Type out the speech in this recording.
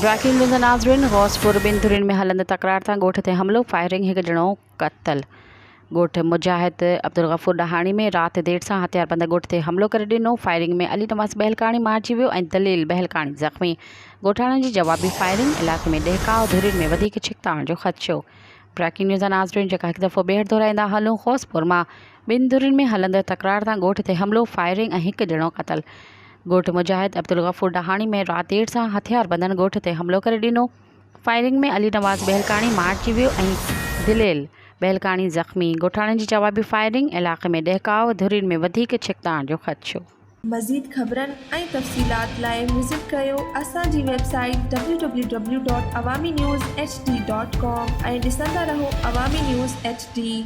Breaking news नाज़रीन, गौसपुर बिंदुरिन में हलंद तकरार तां ॻोठ ते हमिलो, फायरिंग, हिकु ॼणो क़तल। ॻोठ मुजाहिद अब्दुल गफ़ूर ॾहाणी में राति देर सां हथियारबंद ॻोठ ते हमिलो करे ॾिनो। फायरिंग में अली नवाज़ बहलकाणी मारिजी वियो ऐं दलील बहलकाणी ज़ख़्मी। ॻोठाणनि जी जवाबी फायरिंग, इलाइक़े में डहिकाव, धुरियुनि में वधीक छिकताइण जो ख़दशो। ब्रेकिंग न्यूज़ नाज़रीन, जेका हिकु दफ़ो ॿीहर दोहराईंदा हलूं, गौसपुर मां बिंदुरिन में हलंद तकरार तां ॻोठ ते हमिलो, फायरिंग ऐं हिकु ॼणो क़तल। ॻोठ मुजाहिद अब्दुल गफ़ूर ॾहाणी में राति देर सां हथियारबंदनि ॻोठ ते हमिलो करे ॾिनो। फायरिंग में अली नवाज़ बहलकाणी मारिजी वियो ऐं दिलेल बहलकाणी ज़ख़्मी। ॻोठाणनि जी जवाबी फायरिंग, इलाइक़े में डहिकाव, धुरियुनि में वधीक छिकताइण जो ख़दशो। मज़ीद ख़बरनि ऐं तफ़सीलात लाइ विज़िट कयो असांजी वेबसाइट www.awamiNewsHD.com ऐं ॾिसंदा रहो अवामी न्यूज़ HD।